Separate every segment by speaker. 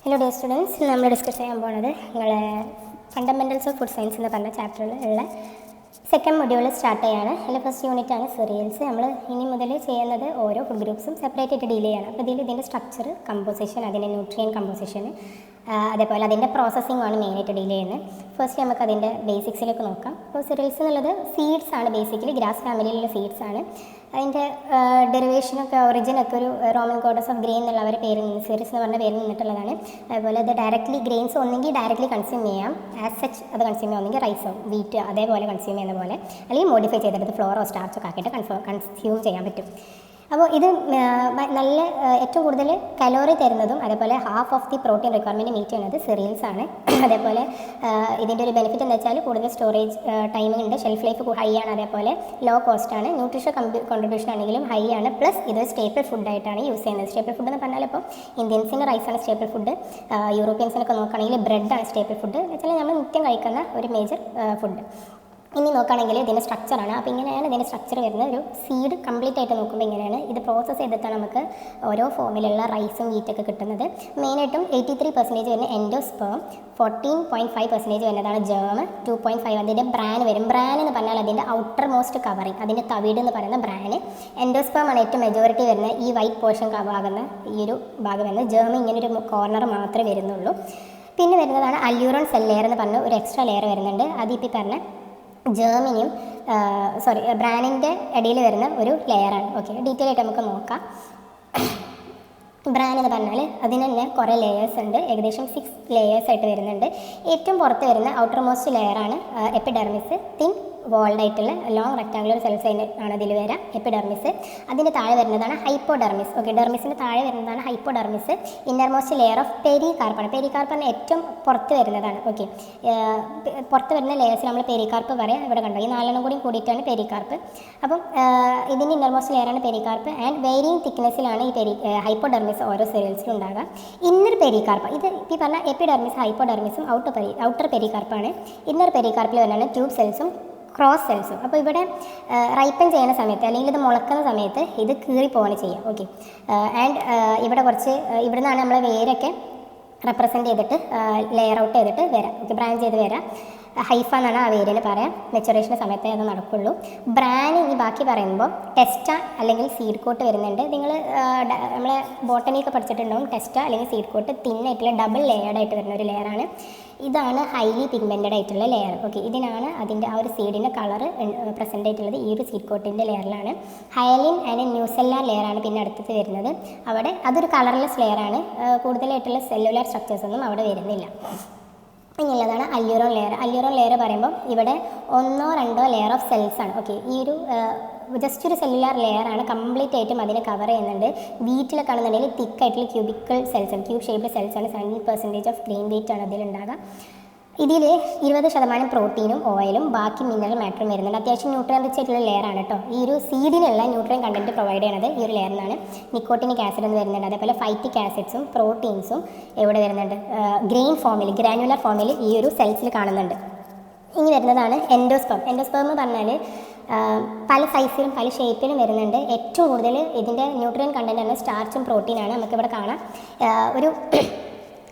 Speaker 1: Hello dear students, നമ്മൾ discuss ചെയ്യാൻ പോകുന്നത് നിങ്ങളെ ഫണ്ടമെൻറ്റൽസ് ഓഫ് ഫുഡ് സയൻസ് എന്ന് പറഞ്ഞ ചാപ്റ്ററിൽ ഉള്ള സെക്കൻഡ് മൊഡ്യൂൾ സ്റ്റാർട്ട് ചെയ്യാണ്. അതിൽ ഫസ്റ്റ് യൂണിറ്റ് ആണ് സീരിയൽസ്. നമ്മൾ ഇനി മുതൽ ചെയ്യുന്നത് ഓരോ ഫുഡ് ഗ്രൂപ്പ്സും സെപ്പറേറ്റ് ആയിട്ട് ഡീൽ ചെയ്യണം. അപ്പോൾ ഇതിൻ്റെ സ്ട്രക്ചർ, കമ്പോസിഷൻ, അതിൻ്റെ ന്യൂട്രിയൻ കമ്പോസിഷൻ, അതേപോലെ അതിൻ്റെ പ്രോസസ്സിംഗ് ആണ് മെയിനായിട്ട് ഡീൽ ചെയ്യുന്നത്. ഫസ്റ്റ് നമുക്ക് അതിൻ്റെ ബേസിക്സിലേക്ക് നോക്കാം. അപ്പോൾ സീരിയൽസ് എന്നുള്ളത് സീഡ്സ് ആണ്, ബേസിക്കലി ഗ്രാസ് ഫാമിലിയിലുള്ള സീഡ്സ് ആണ്. അതിൻ്റെ ഡെറിവേഷനൊക്കെ ഒറിജിനൊക്കെ ഒരു റോമൻ ഗോഡസ് ഓഫ് ഗ്രെയിൻ എന്നുള്ള അവരുടെ പേരിൽ നിന്ന്, സീരീസ് എന്ന് പറഞ്ഞ പേരിൽ നിന്നിട്ടുള്ളതാണ്. അതുപോലെ അത് ഡയറക്റ്റ്ലി ഗ്രെയിൻസ് ഒന്നെങ്കിൽ ഡയറക്റ്റ്ലി കൺസ്യൂം ചെയ്യാം, ആസ് സച്ച് അത് കൺസ്യൂം ചെയ്യാം, ഒന്നെങ്കിൽ റൈസോ വീറ്റ് അതേപോലെ കൺസ്യൂം ചെയ്യുന്ന പോലെ, അല്ലെങ്കിൽ മോഡിഫൈ ചെയ്തെടുത്ത് ഫ്ലോറോ സ്റ്റാർച്ചൊക്കെ ആക്കിയിട്ട് കൺസ്യൂം ചെയ്യാൻ പറ്റും. അപ്പോൾ ഇത് നല്ല ഏറ്റവും കൂടുതൽ കലോറി തരുന്നതും അതേപോലെ half of the protein requirement meet ചെയ്യുന്നത് സെറിയൽസ് ആണ്. അതേപോലെ ഇതിൻ്റെ ഒരു ബെനിഫിറ്റ് എന്താ വെച്ചാൽ കൂടുതൽ സ്റ്റോറേജ് ടൈമിംഗ് ഉണ്ട്, ഷെൽഫ് ലൈഫ് ഹൈ ആണ്, അതേപോലെ ലോ കോസ്റ്റ് ആണ്, ന്യൂട്രീഷൻ കോൺട്രിബ്യൂഷൻ ആണെങ്കിലും ഹൈ ആണ്, പ്ലസ് ഇത് സ്റ്റേപ്പിൾ ഫുഡായിട്ടാണ് യൂസ് ചെയ്യുന്നത്. സ്റ്റേപ്പിൾ ഫുഡ് എന്ന് പറഞ്ഞാൽ ഇപ്പോൾ ഇന്ത്യൻസിന് റൈസാണ് സ്റ്റേപ്പിൾ ഫുഡ്, യൂറോപ്യൻസിനൊക്കെ നോക്കുകയാണെങ്കിൽ ബ്രെഡാണ് സ്റ്റേപ്പിൾ ഫുഡ് എന്ന് വെച്ചാൽ നമ്മൾ നിത്യം കഴിക്കുന്ന ഒരു മേജർ ഫുഡ്. ഇനി നോക്കുകയാണെങ്കിൽ ഇതിൻ്റെ സ്ട്രക്ചറാണ്. അപ്പോൾ ഇങ്ങനെയാണ് ഇതിൻ്റെ സ്ട്രക്ചർ വരുന്നത്. ഒരു സീഡ് കംപ്ലീറ്റ് ആയിട്ട് നോക്കുമ്പോൾ ഇങ്ങനെയാണ്. ഇത് പ്രോസസ്സ് ചെയ്തിട്ടാണ് നമുക്ക് ഓരോ ഫോമിലുള്ള റൈസും വീറ്റൊക്കെ കിട്ടുന്നത്. മെയിനായിട്ടും 83% വരുന്ന എൻഡോസ്പേം, 14.5% വരുന്നതാണ് ജേം, 2.5 അതിൻ്റെ ബ്രാൻ വരും. ബ്രാൻ എന്ന് പറഞ്ഞാൽ അതിൻ്റെ ഔട്ടർ മോസ്റ്റ് കവറിങ്, അതിൻ്റെ തവിട് എന്ന് പറയുന്ന ബ്രാന്. എൻഡോസ്പേം ആണ് ഏറ്റവും മെജോറിറ്റി വരുന്നത്, ഈ വൈറ്റ് പോർഷൻ ആകുന്ന ഈ ഒരു ഭാഗം വരുന്നത്. ജേം ഇങ്ങനൊരു കോർണർ മാത്രമേ വരുന്നുള്ളൂ. പിന്നെ വരുന്നതാണ് അല്യൂറോൺ സെൽ ലെയർ എന്ന് പറഞ്ഞ ഒരു എക്സ്ട്രാ ലെയർ വരുന്നുണ്ട്. അതിപ്പോൾ പറഞ്ഞ ജേമിനും ബ്രാനിൻ്റെ ഇടയിൽ വരുന്ന ഒരു ലെയറാണ്. ഓക്കെ, ഡീറ്റെയിൽ ആയിട്ട് നമുക്ക് നോക്കാം. ബ്രാൻ എന്ന് പറഞ്ഞാൽ അതിന് തന്നെ കുറേ ലെയേഴ്സ് ഉണ്ട്, ഏകദേശം 6 ലെയേഴ്സ് ആയിട്ട് വരുന്നുണ്ട്. ഏറ്റവും പുറത്ത് വരുന്ന ഔട്ടർ മോസ്റ്റ് ലെയറാണ് എപ്പിഡെർമിസ്, തിൻ വോൾഡ് ആയിട്ടുള്ള ലോങ് റെക്ടാങ്കുലർ സെൽസ് ആണ് അതിൽ വരാം, എപ്പിഡെർമിസ്. അതിൻ്റെ താഴെ വരുന്നതാണ് ഹൈപ്പോഡെർമിസ്. ഓക്കെ, ഡെർമിസിൻ്റെ താഴെ വരുന്നതാണ് ഹൈപ്പോഡെർമിസ്. ഇന്നർമോസ്റ്റ് ലെയർ ഓഫ് പെരികാർപ്പാണ്. പെരികാർപ്പാണ് ഏറ്റവും പുറത്ത് വരുന്നതാണ്. ഓക്കെ, പുറത്ത് വരുന്ന ലെയേഴ്സ് നമ്മൾ പെരികാർപ്പ് പറയാം. ഇവിടെ കണ്ടോ, ഈ 4 കൂടി കൂടിയിട്ടാണ് പെരികാർപ്പ്. അപ്പം ഇതിൻ്റെ ഇന്നർമോസ്റ്റ് ലെയറാണ് പെരികാർപ്പ്. ആൻഡ് വേരിയിങ് തിക്നെസ്സിലാണ് ഈ ഹൈപ്പോഡെർമിസ് ഓരോ സെൽസിലും ഉണ്ടാകുക. ഇന്നർ പെരികാർപ്പ്, ഇത് ഈ പറഞ്ഞ എപ്പിഡെർമിസ്, ഹൈപ്പോഡെർമിസും ഔട്ടർ പെരികാർപ്പാണ്. ഇന്നർ പെരികാർപ്പിൽ വരുന്നതാണ് ട്യൂബ് സെൽസും ക്രോസ് സെൽസും. അപ്പോൾ ഇവിടെ റൈപ്പൻ ചെയ്യുന്ന സമയത്ത് അല്ലെങ്കിൽ ഇത് മുളക്കുന്ന സമയത്ത് ഇത് കീറിപ്പോവാണ് ചെയ്യുക. ഓക്കെ, ആൻഡ് ഇവിടെ കുറച്ച് ഇവിടെ നിന്നാണ് നമ്മൾ വേരൊക്കെ റെപ്രസെൻറ്റ് ചെയ്തിട്ട് ലെയർ ഔട്ട് ചെയ്തിട്ട് വരാം. ഓക്കെ, ബ്രാഞ്ച് ചെയ്ത് വരാം. ഹൈഫ എന്നാണ് ആ വേരിയന് പറയാം. മെച്ചുറേഷൻ്റെ സമയത്തേ അത് നടക്കുള്ളൂ. ബ്രാൻ ഇനി ബാക്കി പറയുമ്പോൾ ടെസ്റ്റ അല്ലെങ്കിൽ സീഡ് കോട്ട് വരുന്നുണ്ട്. നിങ്ങൾ നമ്മളെ ബോട്ടണിയൊക്കെ പഠിച്ചിട്ടുണ്ടാവും. ടെസ്റ്റ അല്ലെങ്കിൽ സീഡ് കോട്ട് തിന്നായിട്ടുള്ള ഡബിൾ ലെയർഡായിട്ട് വരുന്ന ഒരു ലെയറാണ്. ഇതാണ് ഹൈലി പിഗ്മെൻറ്റഡ് ആയിട്ടുള്ള ലെയർ. ഓക്കെ, ഇതിനാണ് അതിൻ്റെ ആ ഒരു സീഡിൻ്റെ കളറ് പ്രസൻ്റ് ആയിട്ടുള്ളത് ഈ ഒരു സീഡ് കോട്ടിൻ്റെ ലെയറിലാണ്. ഹയലിൻ ആൻഡ് ന്യൂസെല്ലാർ ലെയറാണ് പിന്നെ അടുത്തത് വരുന്നത്. അവിടെ അതൊരു കളർലെസ് ലെയറാണ്, കൂടുതലായിട്ടുള്ള സെല്ലുലാർ സ്ട്രക്ചേഴ്സ് ഒന്നും അവിടെ വരുന്നില്ല. ഇനിയുള്ളതാണ് അല്യൂറോൺ ലെയർ. അല്യൂറോൺ ലെയർ പറയുമ്പോൾ ഇവിടെ 1-2 ലെയർ ഓഫ് സെൽസ് ആണ്. ഓക്കെ, ഈ ഒരു ജസ്റ്റ് ഒരു സെല്ലുലാർ ലെയറാണ്, കംപ്ലീറ്റ് ആയിട്ടും അതിനെ കവർ ചെയ്യുന്നുണ്ട്. വീറ്റിൽ കാണുന്നുണ്ടെങ്കിൽ തിക്കായിട്ടുള്ള ക്യൂബിക്കൽ സെൽസ് ആണ്, ക്യൂബ് ഷേപ്ഡ് സെൽസ് ആണ്. 70% ഓഫ് ഗ്രീൻ വെയിറ്റ് ആണ് അതിലുണ്ടാകുക. ഇതിൽ 20% പ്രോട്ടീനും ഓയിലും ബാക്കി മിനറൽ മാറ്ററും വരുന്നുണ്ട്. അത്യാവശ്യം ന്യൂട്രിയൻ റിച്ച് ആയിട്ടുള്ള ലെയറാണ് കേട്ടോ. ഈ ഒരു സീഡിനുള്ള ന്യൂട്രിയൻ കണ്ടന്റ് പ്രൊവൈഡ് ചെയ്യുന്നത് ഈ ഒരു ലെയറിനാണ്. നിക്കോട്ടിനിക് ആസിഡ് എന്ന് വരുന്നുണ്ട്, അതേപോലെ ഫൈറ്റിക് ആസിഡ്സും പ്രോട്ടീൻസും എവിടെ വരുന്നുണ്ട്, ഗ്രെയിൻ ഫോമിൽ, ഗ്രാനുലർ ഫോമിൽ ഈ ഒരു സെൽസിൽ കാണുന്നുണ്ട്. ഇനി വരുന്നതാണ് എൻഡോസ്പേം. എൻഡോസ്പേം എന്ന് പറഞ്ഞാൽ പല സൈസിലും പല ഷേപ്പിലും വരുന്നുണ്ട്. ഏറ്റവും കൂടുതൽ ഇതിൻ്റെ ന്യൂട്രിയൻ കണ്ടന്റ് ആണ് സ്റ്റാർച്ചും പ്രോട്ടീനാണ്. നമുക്കിവിടെ കാണാം ഒരു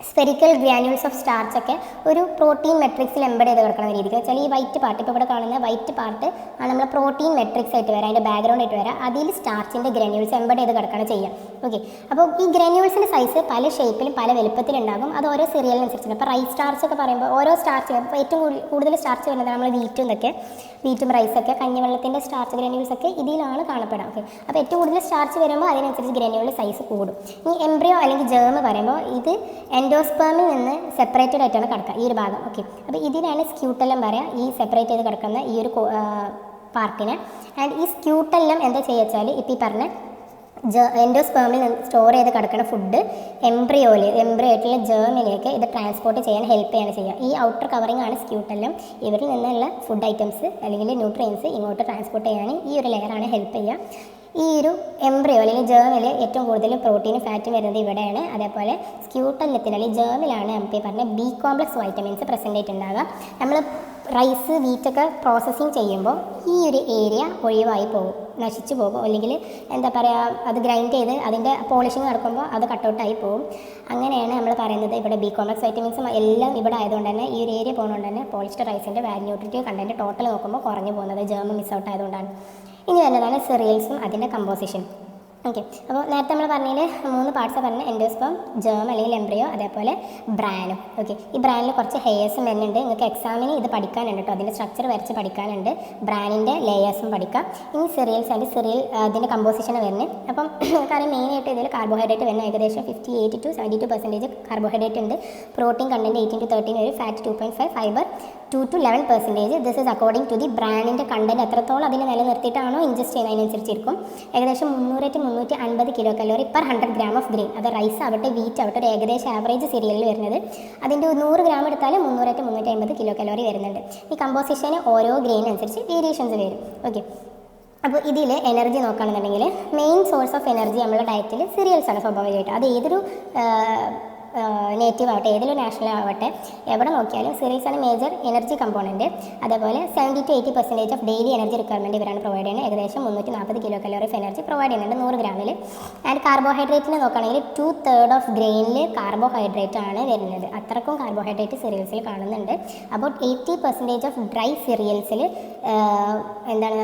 Speaker 1: സ്പെറിക്കൽ ഗ്രാനുൾസ് ഓഫ് സ്റ്റാർച്ചൊക്കെ ഒരു പ്രോട്ടീൻ മെട്രിക്സിൽ എംബഡ് ചെയ്ത് കിടക്കുന്ന രീതിക്ക് വെച്ചാൽ ഈ വൈറ്റ് പാർട്ട്, ഇപ്പോൾ ഇവിടെ കാണുന്ന വൈറ്റ് പാർട്ട് ആണ് നമ്മൾ പ്രോട്ടീൻ മെട്രിക്സ് ആയിട്ട് വരാം, അതിൻ്റെ ബാക്ക്ഗ്രൗണ്ട് ആയിട്ട് വരാം. അതിൽ സ്റ്റാർച്ചിൻ്റെ ഗ്രാനുൾസ് എംബഡ് ചെയ്ത് കിടക്കുകയാണ് ചെയ്യുക. ഓക്കെ, അപ്പോൾ ഈ ഗ്രാനുൾസിൻ്റെ സൈസ് പല ഷേപ്പിലും പല വലുപ്പത്തിലുണ്ടാകും. അത് ഓരോ സീരിയലിനനുസരിച്ചാണ്. ഇപ്പോൾ റൈസ് സ്റ്റാർച്ച് ഒക്കെ പറയുമ്പോൾ ഓരോ സ്റ്റാർച്ച്, ഇപ്പോൾ ഏറ്റവും കൂടുതൽ സ്റ്റാർച്ച് വരുന്നത് നമ്മൾ വീറ്റും റൈസൊക്കെ, കഞ്ഞിവെള്ളത്തിൻ്റെ സ്റ്റാർച്ച് ഗ്രാനുൾസ് ഒക്കെ ഇതിലാണ് കാണപ്പെടുക. ഓക്കെ, അപ്പോൾ ഏറ്റവും കൂടുതൽ സ്റ്റാർച്ച് വരുമ്പോൾ അതിനനുസരിച്ച് ഗ്രാനുകളുടെ സൈസ് കൂടും. ഈ എംബ്രിയോ അല്ലെങ്കിൽ ജേം പറയുമ്പോൾ ഇത് എൻഡോസ്പേമിൽ നിന്ന് സെപ്പറേറ്റഡ് ആയിട്ടാണ് കിടക്കുക ഈ ഒരു ഭാഗം. ഓക്കെ, അപ്പോൾ ഇതിനാണ് സ്ക്യൂട്ടെല്ലം പറയുക, ഈ സെപ്പറേറ്റ് ചെയ്ത് കിടക്കുന്ന ഈ ഒരു പാർട്ടിനെ. ആൻഡ് ഈ സ്ക്യൂട്ടെല്ലം എന്താ ചെയ്യുക, ഇപ്പോൾ ഈ പറഞ്ഞ എൻഡോസ്പേമിൽ സ്റ്റോർ ചെയ്ത് കിടക്കുന്ന ഫുഡ് എംബ്രിയോ ആയിട്ടുള്ള ജേമിലേക്ക് ഇത് ട്രാൻസ്പോർട്ട് ചെയ്യാൻ ഹെൽപ്പ് ചെയ്യാണ് ചെയ്യുക. ഈ ഔട്ടർ കവറിംഗ് ആണ് സ്ക്യൂട്ടെല്ലം. ഇവരിൽ നിന്നുള്ള ഫുഡ് ഐറ്റംസ് അല്ലെങ്കിൽ ന്യൂട്രിയൻസ് ഇങ്ങോട്ട് ട്രാൻസ്പോർട്ട് ചെയ്യാൻ ഈ ഒരു ലെയറാണ് ഹെൽപ്പ് ചെയ്യുക. ഈ ഒരു എംബ്രിയോ അല്ലെങ്കിൽ ജേമിൽ ഏറ്റവും കൂടുതൽ പ്രോട്ടീനും ഫാറ്റും വരുന്നത് ഇവിടെയാണ്. അതേപോലെ സ്ക്യൂട്ടെല്ലത്തിൽ അല്ലെങ്കിൽ ജേമിലാണ് നമുക്ക് പറഞ്ഞ ബി കോംപ്ലക്സ് വൈറ്റമിൻസ് പ്രസൻ്റ് ആയിട്ടുണ്ടാകുക. നമ്മൾ റൈസ് വീറ്റൊക്കെ പ്രോസസ്സിങ് ചെയ്യുമ്പോൾ ഈ ഒരു ഏരിയ ഒഴിവായി പോകും, നശിച്ചു പോകും, അല്ലെങ്കിൽ എന്താ പറയുക, അത് ഗ്രൈൻഡ് ചെയ്ത് അതിൻ്റെ പോളിഷിങ് നടക്കുമ്പോൾ അത് കട്ടൗട്ടായി പോകും. അങ്ങനെയാണ് നമ്മൾ പറയുന്നത്. ഇവിടെ ബി കോംപ്ലക്സ് വൈറ്റമിൻസും എല്ലാം ഇവിടെ ആയതുകൊണ്ട് തന്നെ ഈ ഒരു ഏരിയ പോകുന്നതുകൊണ്ട് തന്നെ പോളിസ്റ്റർ റൈസിൻ്റെ ന്യൂട്രിറ്റീവ് കണ്ടൻറ്റ് ടോട്ടൽ നോക്കുമ്പോൾ കുറഞ്ഞു പോകുന്നത് ജേം മിസ് ഔട്ട് ആയതുകൊണ്ടാണ്. ഇനി വരുന്നതാണ് സെറിയൽസും അതിൻ്റെ കമ്പോസിഷൻ. ഓക്കെ, അപ്പോൾ നേരത്തെ നമ്മൾ പറഞ്ഞതിൽ 3 പാർട്സ് പറഞ്ഞ എൻഡോസ്പേം, ജേം അല്ലെങ്കിൽ എംബ്രിയോ, അതേപോലെ ബ്രാനും. ഓക്കെ, ഈ ബ്രാനിൽ കുറച്ച് ഹെയർസും വരുന്നുണ്ട്. നിങ്ങൾക്ക് എക്സാമിന് ഇത് പഠിക്കാനുണ്ട് കേട്ടോ, അതിൻ്റെ സ്ട്രക്ചർ വരച്ച് പഠിക്കാനുണ്ട്, ബ്രാനിൻ്റെ ലേയേഴ്സും പഠിക്കാം. ഇനി സെറിയൽസ് ആൻഡ് സെറിയൽ അതിൻ്റെ കമ്പോസിഷൻ വരുന്നത്. അപ്പം കാര്യം മെയിനായിട്ട് ഇതിൽ കാർബോഹൈഡ്രേറ്റ് വരുന്ന ഏകദേശം 58 to 72% കാർബോഹൈഡ്രേറ്റ് ഉണ്ട്. പ്രോട്ടീൻ കണ്ടൻറ്റ് 18 to 13 വരും, fat 2.5, fibre 2 to 11%. This is according to the ബ്രാൻഡിൻ്റെ കണ്ടൻറ്റ് എത്രത്തോളം അതിനെ നിലനിർത്തിയിട്ടാണോ ഇൻജസ്റ്റ് ചെയ്യുന്നതിനനുസരിച്ചിരിക്കും. ഏകദേശം 300 to 350 kilo calorie per 100 gram of grain. അത് റൈസ് ആവട്ടെ വീറ്റ് ആവട്ടെ, ഒരു ഏകദേശം ആവറേജ് സീരിയലിൽ വരുന്നത്. അതിൻ്റെ 100 gram എടുത്താൽ 300 to 350 കിലോ കലോറി വരുന്നുണ്ട്. ഈ കമ്പോസിഷന് ഓരോ ഗ്രെയിൻ അനുസരിച്ച് വേരിയേഷൻസ് വരും. ഓക്കെ, അപ്പോൾ ഇതിൽ എനർജി നോക്കുകയാണെന്നുണ്ടെങ്കിൽ മെയിൻ സോഴ്സ് ഓഫ് എനർജി നമ്മുടെ ഡയറ്റിൽ സീരിയൽസ് ആണ് സ്വാഭാവികമായിട്ട്. അത് ഏതൊരു നേറ്റീവ് ആവട്ടെ, ഏതൊരു നാഷണൽ ആവട്ടെ, എവിടെ നോക്കിയാലും സീരിയൽസ് ആണ് മേജർ എനർജി കമ്പോണൻറ്റ്. അതേപോലെ 70 to 80% of daily energy requirement ഇവരാണ് പ്രൊവൈഡ് ചെയ്യുന്നത്. ഏകദേശം 340 kilo calorie of energy provide ചെയ്യുന്നുണ്ട് 100 ഗ്രാമിൽ. ആൻഡ് കാർബോഹൈഡ്രേറ്റിനെ നോക്കുകയാണെങ്കിൽ 2/3 ഓഫ് ഗ്രെയിനിൽ കാർബോഹൈഡ്രേറ്റ് ആണ് വരുന്നത്. അത്രക്കും കാർബോഹൈഡ്രേറ്റ് സീരിയൽസിൽ കാണുന്നുണ്ട്. അബൌട്ട് 80% ഓഫ് ഡ്രൈ സീരിയൽസിൽ എന്താണ്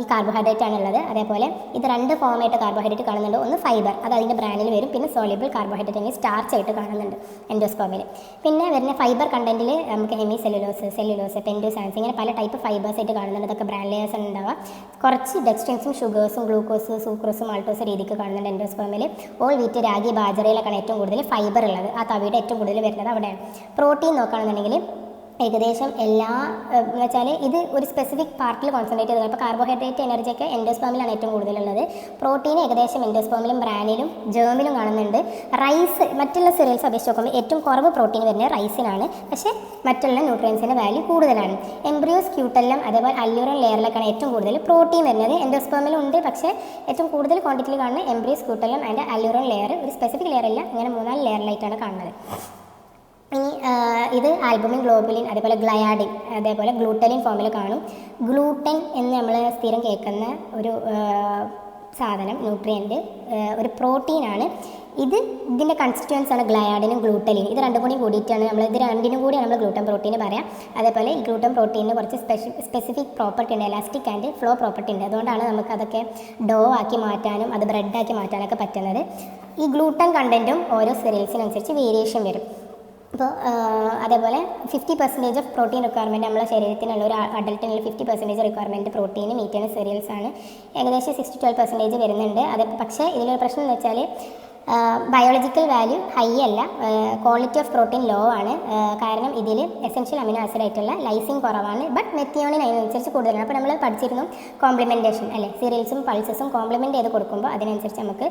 Speaker 1: ഈ കാർബോഹൈഡ്രേറ്റ് ആണുള്ളത്. അതേപോലെ ഇത് 2 ഫോമായിട്ട് കാർബോഹൈഡ്രേറ്റ് കാണുന്നുണ്ട്. ഒന്ന് ഫൈബർ, അത് അതിൻ്റെ ബ്രാനിൽ വരും, പിന്നെ സോളിബിൾ കാർബോഹൈഡ്രേറ്റ് അല്ലെങ്കിൽ സ്റ്റാർച്ച് ആയിട്ട് കാണുന്നുണ്ട് എൻഡോസ്പേമിൽ. പിന്നെ വരുന്ന ഫൈബർ കണ്ടന്റിൽ നമുക്ക് ഹെമി സെല്ലുലോസ്, പെൻഡോസാൻസ്, ഇങ്ങനെ പല ടൈപ്പ് ഫൈബേഴ്സ് ആയിട്ട് കാണുന്നുണ്ട്. അതൊക്കെ ബ്രാൻഡ് ലെയേഴ്സ് ആണ് ഉണ്ടാവുക. കുറച്ച് ഡെക്സ്ട്രിൻസും ഷുഗേഴ്സും ഗ്ലൂക്കോസ്, സൂക്രോസ്, മാൾട്ടോസ് രീതിക്ക് കാണുന്നുണ്ട് എൻഡോസ്പേമിൽ. ഓൾ വീറ്റ്, രാഗി, ബാജറയിലൊക്കെയാണ് ഏറ്റവും കൂടുതൽ ഫൈബർ ഉള്ളത്. ആ തവിയുടെ ഏറ്റവും കൂടുതൽ വരുന്നത് അവിടെയാണ്. പ്രോട്ടീൻ നോക്കുകയാണെന്നുണ്ടെങ്കിൽ ഏകദേശം എല്ലാ എന്ന് വെച്ചാൽ ഇത് ഒരു സ്പെസിഫിക് പാർട്ടിൽ കോൺസെൻട്രേറ്റ് ചെയ്തത്. ഇപ്പോൾ കാർബോഹൈഡ്രേറ്റ് എനർജിയൊക്കെ എൻഡോസ്പേമിലാണ് ഏറ്റവും കൂടുതലുള്ളത്. പ്രോട്ടീൻ ഏകദേശം എൻഡോസ്പേമിലും ബ്രാനിലും ജേമിലും കാണുന്നുണ്ട്. റൈസ് മറ്റുള്ള സീരിയൽസ് അപേക്ഷിച്ച് നോക്കുമ്പോൾ ഏറ്റവും കുറവ് പ്രോട്ടീൻ വരുന്നത് റൈസിനാണ്, പക്ഷേ മറ്റുള്ള ന്യൂട്രിയൻസിൻ്റെ വാല്യൂ കൂടുതലാണ്. എംബ്രിയോസ്, ക്യൂട്ടെല്ലാം അതേപോലെ അല്യൂറൻ ലെയറിലൊക്കെയാണ് ഏറ്റവും കൂടുതൽ പ്രോട്ടീൻ വരുന്നത്. എൻഡോസ്പേമിലും ഉണ്ട്, പക്ഷേ ഏറ്റവും കൂടുതൽ ക്വാണ്ടിറ്റിയിൽ കാണുന്ന എംബ്രിയോസ്, ക്യൂട്ടെല്ലാം അതിൻ്റെ അല്യൂറൻ ലെയർ, ഒരു സ്പെസിഫിക് ലെയർ ഇല്ല, ഇങ്ങനെ 3-4 ലെയറിലായിട്ടാണ് കാണുന്നത്. ഇനി ഇത് ആൽബുമിൻ, ഗ്ലോബുലിൻ, അതേപോലെ ഗ്ലയാഡിൻ, അതേപോലെ ഗ്ലൂട്ടലിൻ ഫോമിൽ കാണും. ഗ്ലൂട്ടൻ എന്ന് നമ്മൾ സ്ഥിരം കേൾക്കുന്ന ഒരു സാധനം, ന്യൂട്രിയൻ്റ്, ഒരു പ്രോട്ടീനാണ്. ഇതിൻ്റെ കൺസ്റ്റിറ്റ്യുവൻസ് ആണ് ഗ്ലയാഡിനും ഗ്ലൂട്ടലിൻ. ഇത് രണ്ടും കൂടി കൂടിയിട്ടാണ് ഇത് രണ്ടിനും കൂടിയാണ് നമ്മൾ ഗ്ലൂട്ടൻ പ്രോട്ടീൻ പറയാം. അതേപോലെ ഈ ഗ്ലൂട്ടൻ പ്രോട്ടീനിന് കുറച്ച് സ്പെസിഫിക് പ്രോപ്പർട്ടി ഉണ്ട്, എലാസ്റ്റിക് ആൻഡ് ഫ്ലോ പ്രോപ്പർട്ടി ഉണ്ട്. അതുകൊണ്ടാണ് നമുക്ക് അതൊക്കെ ഡോ ആക്കി മാറ്റാനും അത് ബ്രെഡാക്കി മാറ്റാനൊക്കെ പറ്റുന്നത്. ഈ ഗ്ലൂട്ടൻ കണ്ടൻറ്റും ഓരോ സീരിയൽസിനനുസരിച്ച് വേരിയേഷൻ വരും. അപ്പോൾ അതേപോലെ 50% ഓഫ് പ്രോട്ടീൻ റിക്വയർമെൻറ്റ് നമ്മളെ ശരീരത്തിനുള്ള ഒരു അഡൽട്ടിനുള്ള 50% റിക്വയർമെൻറ്റ് പ്രോട്ടീൻ മീറ്റ് ചെയ്യുന്ന സീരിയൽസ് ആണ്. ഏകദേശം 6 to 12% വരുന്നുണ്ട്. അത് പക്ഷേ ഇതിലൊരു പ്രശ്നം എന്ന് വെച്ചാൽ ബയോളജിക്കൽ വാല്യൂ ഹൈ അല്ല, ക്വാളിറ്റി ഓഫ് പ്രോട്ടീൻ ലോ ആണ്. കാരണം ഇതിൽ എസെൻഷ്യൽ അമിനോ ആസിഡ് ആയിട്ടുള്ള ലൈസിൻ കുറവാണ്, ബട്ട് മെത്തിയോണിൻ അതിനനുസരിച്ച് കൂടുതലാണ്. അപ്പോൾ നമ്മൾ പഠിച്ചിരുന്നു കോംപ്ലിമെൻറ്റേഷൻ അല്ലേ, സീരിയൽസും പൾസസും കോംപ്ലിമെൻറ്റ് ചെയ്ത് കൊടുക്കുമ്പോൾ അതിനനുസരിച്ച് നമുക്ക്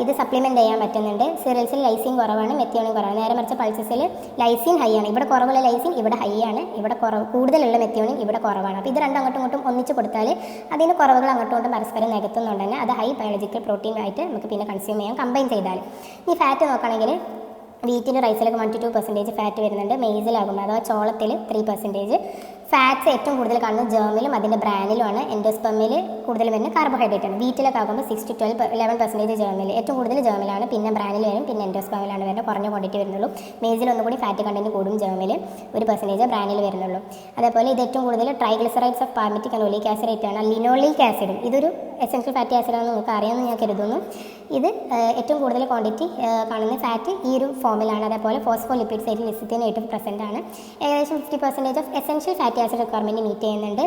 Speaker 1: ഇത് സപ്ലിമെൻറ്റ് ചെയ്യാൻ പറ്റുന്നുണ്ട്. സീരിയൽസിൽ ലൈസിൻ കുറവാണ്, മെത്തിയോണിൻ കുറവാണ്. നേരെ മറിച്ച് പൾസസിൽ ലൈസിൻ ഹൈ ആണ്, ഇവിടെ കുറവുള്ള ലൈസിൻ ഇവിടെ ഹൈ ആണ്, ഇവിടെ കൂടുതലുള്ള മെത്തിയോണിൻ ഇവിടെ കുറവാണ്. അപ്പോൾ ഇത് രണ്ടും അങ്ങോട്ടും ഇങ്ങോട്ടും ഒന്നിച്ച് കൊടുത്താൽ അതിന് കുറവുകൾ അങ്ങോട്ടും ഇങ്ങോട്ടും പരസ്പരം നികത്തുന്നുണ്ട് തന്നെ അത് ഹൈ ബയോളജിക്കൽ പ്രോട്ടീൻ ആയിട്ട് നമുക്ക് പിന്നെ കൺസ്യൂം ചെയ്യാൻ കമ്പൈൻ ചെയ്താൽ. ഈ ഫാറ്റ് നോക്കുകയാണെങ്കിൽ വീറ്റിൻ്റെ റൈസിലൊക്കെ 1 to 2% ഫാറ്റ് വരുന്നുണ്ട്. മെയ്സിലാകുമ്പോൾ അഥവാ ചോളത്തിൽ 3%. ഫാറ്റ്സ് ഏറ്റവും കൂടുതൽ കാണുന്നത് ജേമിലും അതിൻ്റെ ബ്രാനിലുമാണ്. എൻഡോസ്പെമിൽ കൂടുതൽ വരുന്നത് കാർബോഹൈഡ്രേറ്റ് ആണ്. വീറ്റിലൊക്കെ ആകുമ്പോൾ 6 to 11% ജേമിൽ, ഏറ്റവും കൂടുതൽ ജേമിലാണ്, പിന്നെ ബ്രാനിൽ വരും, പിന്നെ എൻഡോസ്പെമിലാണ് വരുന്നത്. കുറഞ്ഞ ക്വാണ്ടിറ്റി വരുന്നുള്ളൂ. മെയ്സിൽ ഒന്നുകൂടി ഫാറ്റ് കണ്ടന്റ് കൂടും, ജേമിൽ 1% ബ്രാനിൽ വരുന്നുള്ളൂ. അതേപോലെ ഇത് ഏറ്റവും കൂടുതൽ triglycerides of palmitic and oleic acid ആണ്. ലിനോളിക് ആസിഡും ഇതൊരു എസെൻഷ്യൽ ഫാറ്റി ആസിഡാണെന്ന് നിങ്ങൾക്ക് അറിയാമെന്ന് ഞാൻ കരുതുന്നു. ഇത് ഏറ്റവും കൂടുതൽ ക്വാണ്ടിറ്റി കാണുന്ന ഫാറ്റ് ഈ ഒരു ഫോമിലാണ്. അതേപോലെ ഫോസ്ഫോലിപ്പിഡ്സ് ആയിട്ട് ലിസിത്തിൻ 8% ആണ്. ഏകദേശം 50% of essential fatty acid requirement meet ചെയ്യുന്നുണ്ട്.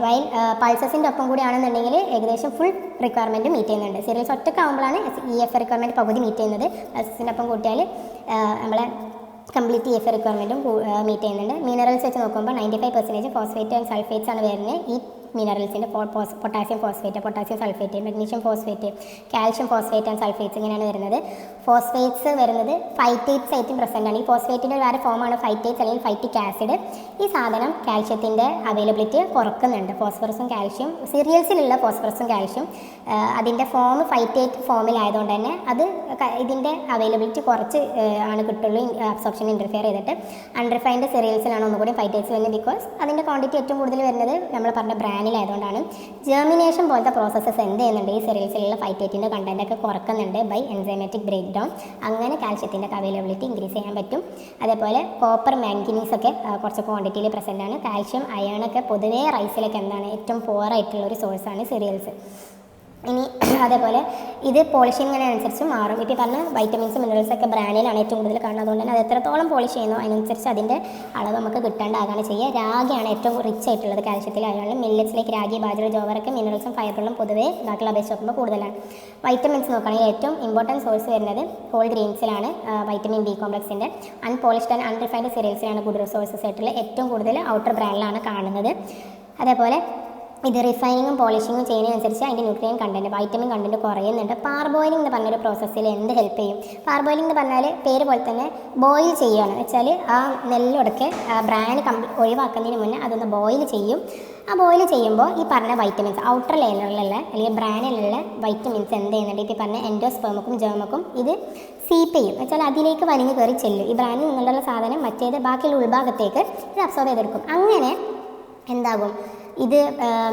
Speaker 1: വൈൽ പൾസസിൻ്റെ ഒപ്പം കൂടിയാണെന്നുണ്ടെങ്കിൽ ഏകദേശം ഫുൾ റിക്വയർമെൻറ്റ് മീറ്റ് ചെയ്യുന്നുണ്ട്. സീരിയൽസ് ഒറ്റക്കാവുമ്പോഴാണ് EF റിക്വയർമെൻറ്റ് പകുതി മീറ്റ് ചെയ്യുന്നത്. പൾസസിൻ്റെ ഒപ്പം കൂട്ടിയാൽ നമ്മളെ കംപ്ലീറ്റ് EF റിക്വയർമെൻറ്റും മീറ്റ് ചെയ്യുന്നുണ്ട്. മിനറൽസ് വെച്ച് നോക്കുമ്പോൾ 95% ഫോസ്ഫേറ്റ് ആൻഡ് സൾഫേറ്റ്സ് ആണ് വരുന്നത്. ഈ മിനറൽസിൻ്റെ potassium phosphate, potassium sulphate, magnesium phosphate, calcium phosphate and sulphates ഇങ്ങനെയാണ് വരുന്നത്. ഫോസ്ഫേറ്റ്സ് വരുന്നത് ഫൈറ്റേറ്റ്സ് ആയിട്ടും പ്രസൻ്റ് ആണ്. ഈ ഫോസ്ഫേറ്റിൻ്റെ വേറെ ഫോമാണ് ഫൈറ്റേറ്റ്സ് അല്ലെങ്കിൽ ഫൈറ്റിക് ആസിഡ്. ഈ സാധനം കാൽഷ്യത്തിൻ്റെ അവൈലബിലിറ്റി കുറക്കുന്നുണ്ട്. ഫോസ്ഫറസും കാൽഷ്യം സീരിയൽസിലുള്ള ഫോസ്ഫറസും കാൽഷ്യം അതിൻ്റെ ഫോം ഫൈറ്റേറ്റ് ഫോമിലായതുകൊണ്ട് തന്നെ അത് ഇതിൻ്റെ അവൈലബിലിറ്റി കുറച്ച് ആണ് കിട്ടുള്ളൂ. അബ്സോർപ്ഷൻ ഇൻ്റർഫിയർ ചെയ്തിട്ട് അൺറിഫൈൻഡ് സീരിയൽസിലാണ് ഒന്നുകൂടി ഫൈറ്റേറ്റ്സ് വരുന്നത്. ബിക്കോസ് അതിൻ്റെ ക്വാണ്ടിറ്റി ഏറ്റവും കൂടുതൽ വരുന്നത് നമ്മൾ പറഞ്ഞ ബ്രാനിലായതുകൊണ്ടാണ്. ജെർമിനേഷൻ പോലത്തെ പ്രോസസ്സസ് എന്ത് ചെയ്യുന്നുണ്ട്, ഈ സീരിയൽസിലുള്ള ഫൈറ്റേറ്റിൻ്റെ കണ്ടൻറ്റൊക്കെ കുറക്കുന്നുണ്ട് ബൈ എൻസൈമാറ്റിക് ബ്രേക്ക് ഡൗൺ. അങ്ങനെ കാൽഷ്യത്തിൻ്റെ അവൈലബിലിറ്റി ഇൻക്രീസ് ചെയ്യാൻ പറ്റും. അതേപോലെ കോപ്പർ, മാംഗനീസ് ഒക്കെ കുറച്ച് ക്വാണ്ടിറ്റിയിൽ പ്രസൻ്റ് ആണ്. കാൽഷ്യം, അയണൊക്കെ പൊതുവേ റൈസിലൊക്കെ എന്താണ് ഏറ്റവും പുവറായിട്ടുള്ള ഒരു സോഴ്സാണ് സീരിയൽസ്. ഇനി അതേപോലെ ഇത് പോളിഷ് ചെയ്യുന്നതിനനുസരിച്ച് മാറും. ഇപ്പോൾ പറഞ്ഞ വൈറ്റമിൻസ് മിനറൽസ് ഒക്കെ ബ്രാനിലാണ് ഏറ്റവും കൂടുതൽ കാണുന്നത്. അതുകൊണ്ട് തന്നെ അത് എത്രത്തോളം പോളിഷ് ചെയ്യുന്നു അതിനനുസരിച്ച് അതിൻ്റെ അളവ് നമുക്ക് കിട്ടാണ്ടാകാണ് ചെയ്യുക. രാഗിയാണ് ഏറ്റവും റിച്ച് ആയിട്ടുള്ളത് കാൽഷ്യത്തിലായാലും. മില്ലറ്റ്സിലേക്ക് രാഗി, ബാജറ, ജോവറൊക്കെ മിനറൽസും ഫൈബറുകളും പൊതുവേ ബാക്കിയുള്ള അപേക്ഷിച്ച് നോക്കുമ്പോൾ കൂടുതലാണ്. വൈറ്റമിൻസ് നോക്കുകയാണെങ്കിൽ ഏറ്റവും ഇമ്പോർട്ടൻറ്റ് സോഴ്സ് വരുന്നത് ഹോൾ ഗ്രെയിൻസിലാണ്. വൈറ്റമിൻ ബി കോംപ്ലക്സിൻ്റെ അൺപോളിഷ്ഡ് ആൻഡ് അൺറിഫൈൻഡ് സീരിയൽസിലാണ് കൂടുതൽ സോഴ്സസ് ആയിട്ടുള്ള ഏറ്റവും കൂടുതൽ ഔട്ടർ ബ്രാൻഡിലാണ് കാണുന്നത്. അതേപോലെ ഇത് റിഫൈനിങ്ങും പോളിഷിങ്ങും ചെയ്യുന്നതിനനുസരിച്ച് അതിൻ്റെ ന്യൂട്രിയൻ കണ്ടൻറ്റ്, വൈറ്റമിൻ കണ്ടൻറ്റ് കുറയുന്നുണ്ട്. പാർബോയിലിംഗ് എന്ന് പറഞ്ഞൊരു പ്രോസസ്സിൽ എന്ത് ഹെൽപ്പ് ചെയ്യും? പാർബോയിലിംഗ് എന്ന് പറഞ്ഞാൽ പേര് പോലെ തന്നെ ബോയിൽ ചെയ്യുകയാണ്. വെച്ചാൽ ആ നെല്ലൊടക്കെ ബ്രാൻ ഒഴിവാക്കുന്നതിന് മുന്നേ അതൊന്ന് ബോയിൽ ചെയ്യും. ആ ബോയിൽ ചെയ്യുമ്പോൾ ഈ പറഞ്ഞ വൈറ്റമിൻസ് ഔട്ടർ ലെയറിലുള്ള അല്ലെങ്കിൽ ബ്രാനിലുള്ള വൈറ്റമിൻസ് എന്ത് ചെയ്യുന്നുണ്ട്, ഇപ്പോൾ പറഞ്ഞ എൻഡോസ്പെർമക്കും ജേർമക്കും ഇത് സീപ്പ് ചെയ്യും. വെച്ചാൽ അതിലേക്ക് വലിഞ്ഞു കയറി ചെല്ലും. ഈ ബ്രാനിൽ നിന്നുള്ള സാധനം മറ്റേത് ബാക്കിയുള്ള ഉൾഭാഗത്തേക്ക് ഇത് അബ്സോർബ് ചെയ്തെടുക്കും. അങ്ങനെ എന്താകും, ഇത്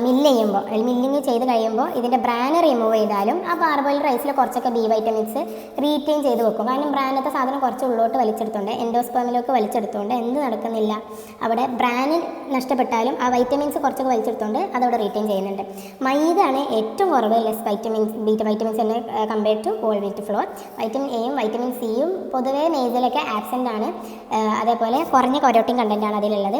Speaker 1: മില്ലിങ് ചെയ്ത് കഴിയുമ്പോൾ ഇതിൻ്റെ ബ്രാന് റിമൂവ് ചെയ്താലും ആ പാർബോയിൽഡ് റൈസിൽ കുറച്ചൊക്കെ ബി വൈറ്റമിൻസ് റീറ്റെയിൻ ചെയ്ത് വെക്കും. കാരണം ബ്രാനത്തെ സാധനം കുറച്ച് ഉള്ളോട്ട് വലിച്ചെടുത്തുകൊണ്ട് എൻഡോസ്പെർമിലേക്ക് വലിച്ചെടുത്തുകൊണ്ട് എന്ത് നടക്കുന്നില്ല, അവിടെ ബ്രാനിൽ നഷ്ടപ്പെട്ടാലും ആ വൈറ്റമിൻസ് കുറച്ചൊക്കെ വലിച്ചെടുത്തുകൊണ്ട് അതവിടെ റീറ്റെയിൻ ചെയ്യുന്നുണ്ട്. മൈദയാണ് ഏറ്റവും കുറവ് ലെസ് വൈറ്റമിൻസ്, ബീറ്റ വൈറ്റമിൻസ് എന്ന് compared to whole wheat flour. Vitamin എയും വൈറ്റമിൻ സിയും പൊതുവേ മേജറിലൊക്കെ ആബ്സെൻ്റ് ആണ്. അതേപോലെ കുറഞ്ഞ കരോട്ടിൻ കണ്ടൻറ്റാണ് അതിലുള്ളത്.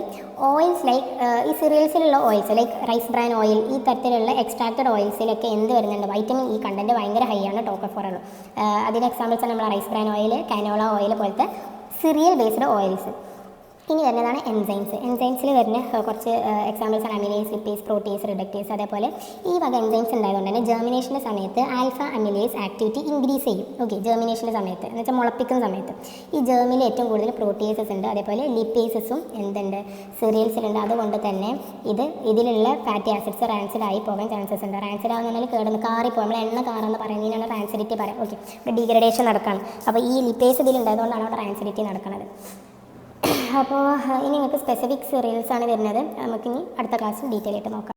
Speaker 1: ഓയിൽസ് ലൈക്ക് ഈ സീരിയൽസിലുള്ള oils like rice bran oil, ഈ തരത്തിലുള്ള എക്സ്ട്രാക്റ്റഡ് ഓയിൽസിലൊക്കെ എന്ത് വരുന്നുണ്ട്, വൈറ്റമിൻ ഇ കണ്ടൻറ്റ് ഭയങ്കര ഹൈ ആണ്. ടോക്കോഫോറുള്ളൂ. അതിന് എക്സാമ്പിൾസ് നമ്മൾ rice bran oil, canola oil പോലത്തെ സീരിയൽ ബേസ്ഡ് ഓയിൽസ്. ഇനി വരുന്നതാണ് എൻസൈംസ്. എൻസൈംസിൽ വരുന്ന കുറച്ച് എക്സാമ്പിൾസ് ആണ് അമിലേസ്, ലിപ്പേസ്, പ്രോട്ടീസ്, റിഡക്റ്റേസ്. അതേപോലെ ഈ വക എൻസൈംസ് ഉണ്ടായതുകൊണ്ട് തന്നെ ജെർമിനേഷൻ്റെ സമയത്ത് ആൽഫ അമിലേസ് ആക്ടിവിറ്റി ഇൻക്രീസ് ചെയ്യും. ഓക്കെ, ജെർമിനേഷൻ്റെ സമയത്ത് എന്ന് വെച്ചാൽ മുളപ്പിക്കുന്ന സമയത്ത് ഈ ജെർമിൽ ഏറ്റവും കൂടുതൽ പ്രോട്ടീസസ് ഉണ്ട്. അതേപോലെ ലിപ്പേസസും എന്തുണ്ട്, സീരിയൽസിലുണ്ട്. അതുകൊണ്ട് തന്നെ ഇതിലുള്ള ഫാറ്റി ആസിഡ്സ് റാൻസിഡ് ആയി പോകാൻ ചാൻസസ് ഉണ്ട്. റാൻസിഡ് ആവുന്നതിനാൽ കേടുന്ന് കാറിപ്പോൾ നമ്മൾ എണ്ണ കാറെന്ന് പറയുന്നതിനാണ് റാൻസിഡിറ്റി പറയാം. ഓക്കെ, ഇവിടെ ഡീഗ്രഡേഷൻ നടക്കുകയാണ്. അപ്പോൾ ഈ ലിപ്പേസ് ഇതിലുണ്ടായതുകൊണ്ടാണ് അവിടെ റാൻസിഡിറ്റി നടക്കുന്നത്. അപ്പോൾ ഇനി നിങ്ങൾക്ക് സ്പെസിഫിക് സീരിയൽസ് ആണ് വരുന്നത്. നമുക്കിനി അടുത്ത ക്ലാസ്സിൽ ഡീറ്റെയിൽ ആയിട്ട് നോക്കാം.